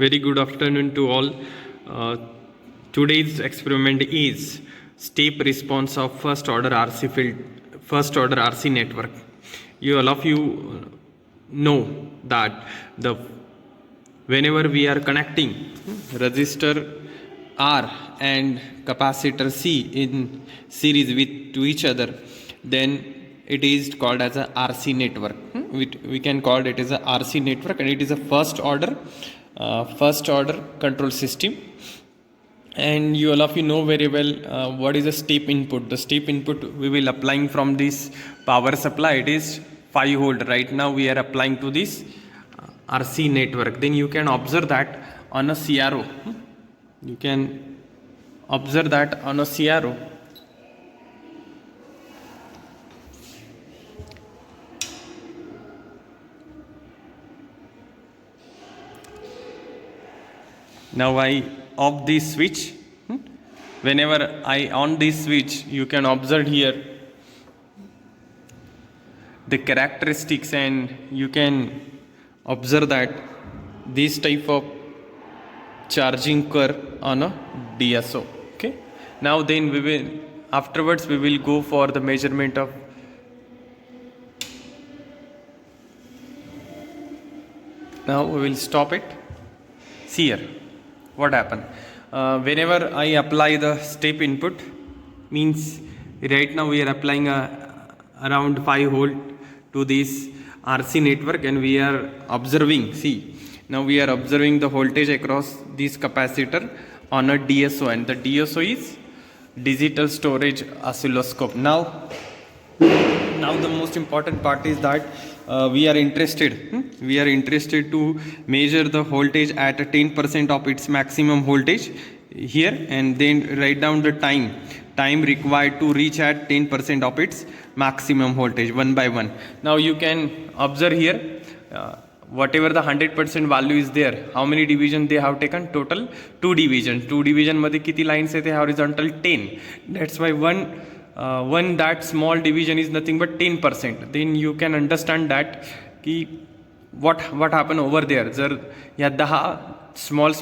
Very good afternoon to all. Uh, Today's experiment is step response of first order RC network. You all of you know that the whenever we are connecting resistor R and capacitor C in series with to each other, then it is called as a RC network. We can call it as a RC network, and it is a first order control system. And you all of you know very well what is a step input. The step input we will applying from this power supply. It is 5 volt. Right now we are applying to this RC network. Then you can observe that on a CRO. You can observe that on a CRO. Now I off this switch. Whenever I on this switch, you can observe here the characteristics, and you can observe that this type of charging curve on a DSO. Okay. Now then afterwards we will go for the measurement of now we will stop it. See here what happened. Whenever I apply the step input, means right now we are applying around 5 volt to this RC network, and we are observing, see, now we are observing the voltage across this capacitor on a DSO, and the DSO is digital storage oscilloscope. Now the most important part is that we are interested to measure the voltage at 10% of its maximum voltage here, and then write down the time required to reach at 10% of its maximum voltage one by one. Now you can observe here whatever the 100% value is there, how many division they have taken. Total 2 division मध्ये किती lines आहेत horizontal 10. That's why one that small division is nothing but 10%. Then you can understand that ki what happened over there. जर या 10 small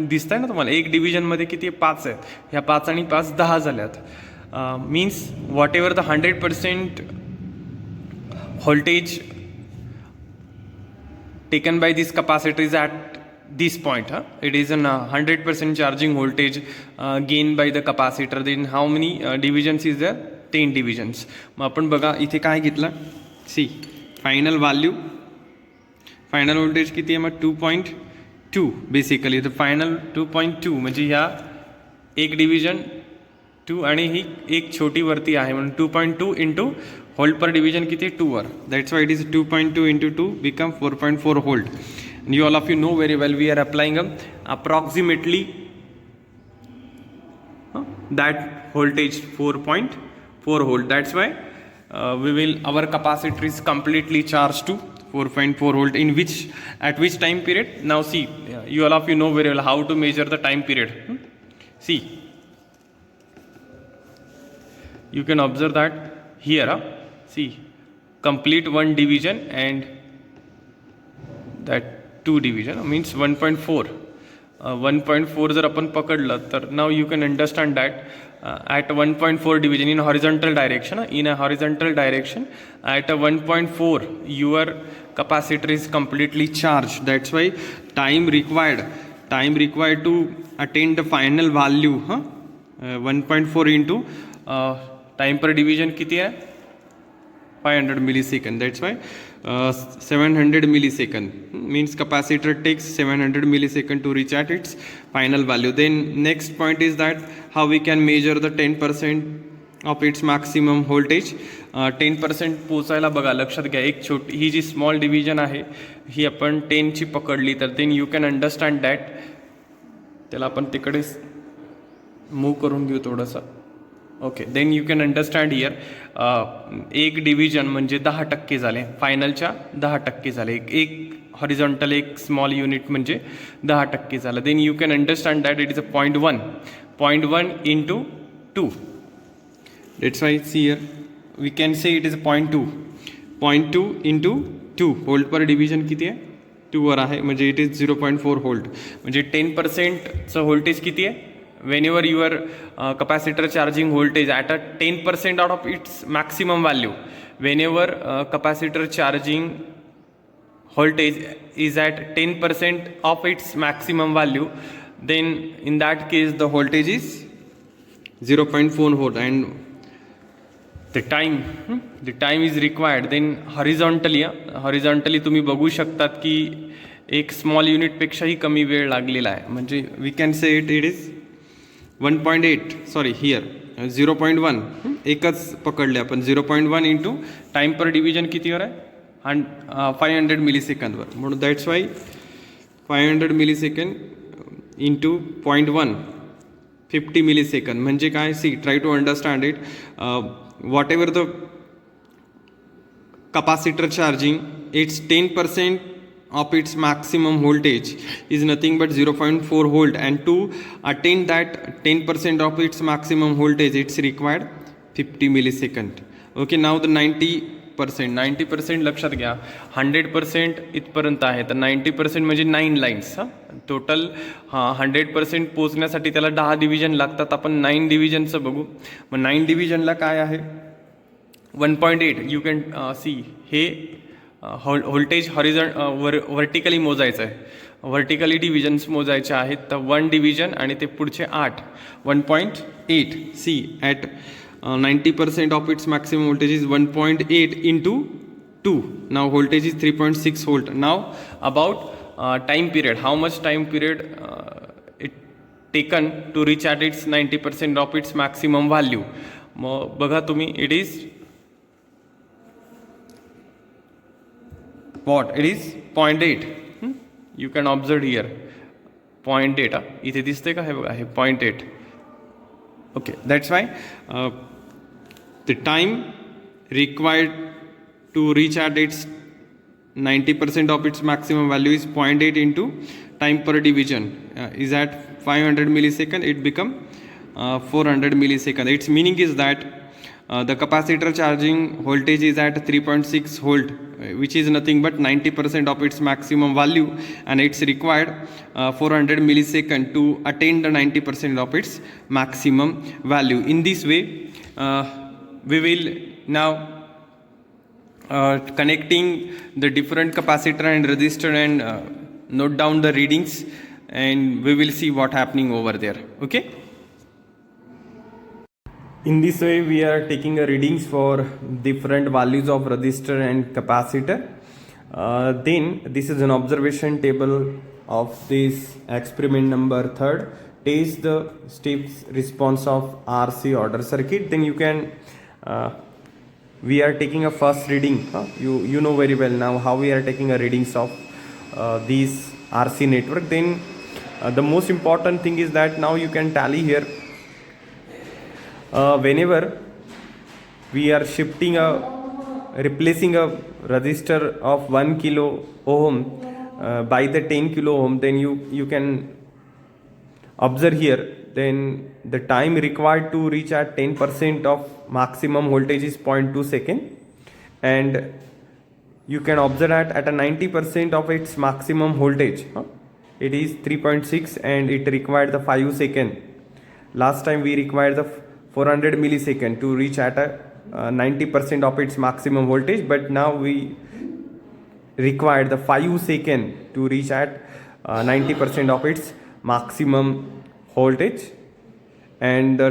दिसतंय ना तुम्हाला, एक division मध्ये किती 5 आहेत, ह्या 5 आणि 5 10 झाल्यात. Means whatever the 100% voltage taken by this capacitor is at this point. It is an 100% charging voltage gained by the capacitor. Then how many divisions is there? 10 divisions. मग आपण बघा इथे काय घेतलं. सी फायनल व्होल्टेज किती आहे मग 2.2 basically. तर final 2.2 म्हणजे ह्या एक डिव्हिजन 2 आणि ही एक छोटी वरती आहे म्हणून 2.2 इंटू व्होल्ट पर डिव्हिजन किती 2 वर. That's why it is 2.2 into 2 become 4.4 volt. You all of you know very well we are applying approximately that voltage 4.4 volt. That's why our capacitor is completely charged to 4.4 volt. At which time period? Now see, you all of you know very well how to measure the time period. See, you can observe that here. See, complete one division and that 2 division means 1.4. 1.4 जर आपण पकडलं तर now you can understand that at 1.4 division in horizontal direction, at a 1.4 your capacitor is completely charged. That's why time required to attain the final value 1.4 into time per division किती आहे 500 millisecond. That's why 700 millisecond means capacitor takes 700 millisecond to reach at its final value. Then next point is that how we can measure the 10% of its maximum voltage. 10% पोचायला बघा लक्षात घ्या, एक छोटी ही जी small division आहे ही आपण 10 ची पकडली तर then you can understand that. त्याला आपण तिकडे मूव्ह करून घेऊ थोडंसं. Okay, then you can understand here एक डिव्हिजन म्हणजे 10% झाले, फायनलच्या 10% झाले. एक हॉरिझॉन्टल एक स्मॉल युनिट म्हणजे 10% झालं. Then you can understand that it is a 0.1 into 2. That's why see here we can say it is a 0.2 into 2 volt पर division किती आहे वर आहे, म्हणजे इट इज 0.4 व्होल्ट. म्हणजे 10%चं व्होल्टेज किती आहे? whenever your capacitor charging voltage at a 10% out of its maximum value, whenever capacitor charging voltage is at 10% of its maximum value, then in that case the voltage is 0.4 volt, and the time is required. Then horizontally तुम्ही बघू शकतात की एक small unit पेक्षाही कमी वेळ लागलेला आहे. म्हणजे we can say it is 1.8, sorry here 0.1, एकच पकडले आपण. 0.1 इंटू टाईम पर डिव्हिजन कितीवर आहे? 500 मिलीसेकंदवर. म्हणून that's why 500 millisecond into 0.1, 50 millisecond. म्हणजे काय? See, try to understand it. Whatever the capacitor charging, its 10% of its maximum voltage is nothing but 0.4 volt, and to attain that 10% of its maximum voltage it's required 50 millisecond. Okay, now the 90% लक्षात घ्या. 100% इथपर्यंत आहे, तर 90% म्हणजे 9 lines. Total 100% पोचण्यासाठी त्याला 10 division लागतात. आपण 9 डिव्हिजनचं बघू. मग 9 डिव्हिजनला काय आहे? 1.8. यू कॅन सी, हे व्होल्टेज व्हर्टिकली मोजायचं आहे. व्हर्टिकली डिव्हिजन्स मोजायचे आहेत. तर 1 डिव्हिजन आणि ते पुढचे 8. 1.8. See, at 90% of its maximum voltage is 1.8 into 2. Now voltage is 3.6 volt. Now about time period, how much time period it taken to reach at its 90% of its maximum value. मग बघा तुम्ही, it is what? It is 0.8. You can observe here 0.8. इथे दिसते का? हे बघा, हे 0.8. Okay, that's why the time required to reach at its 90% of its maximum value is 0.8 into time per division is at 500 millisecond. It become 400 millisecond. Its meaning is that the capacitor charging voltage is at 3.6 volt, which is nothing but 90% of its maximum value, and it's required 400 millisecond to attain the 90% of its maximum value. In this way, we will now connecting the different capacitor and resistor and note down the readings, and we will see what happening over there. Okay. In this way, we are taking readings for different values of resistor and capacitor. Then this is an observation table of this experiment number 3rd. Test the steps response of RC order circuit. Then you can we are taking a first reading. You know very well now how we are taking a readings of these RC network. Then the most important thing is that now you can tally here. Whenever we are replacing a resistor of 1 kilo ohm by the 10 kilo ohm, then you can observe here. Then the time required to reach at 10% of maximum voltage is 0.2 second, and you can observe at a 90% of its maximum voltage, it is 3.6, and it required the 5 second. Last time we required the 400 millisecond to reach at a 90% of its maximum voltage, but now we require the 5 second to reach at 90% of its maximum voltage, and the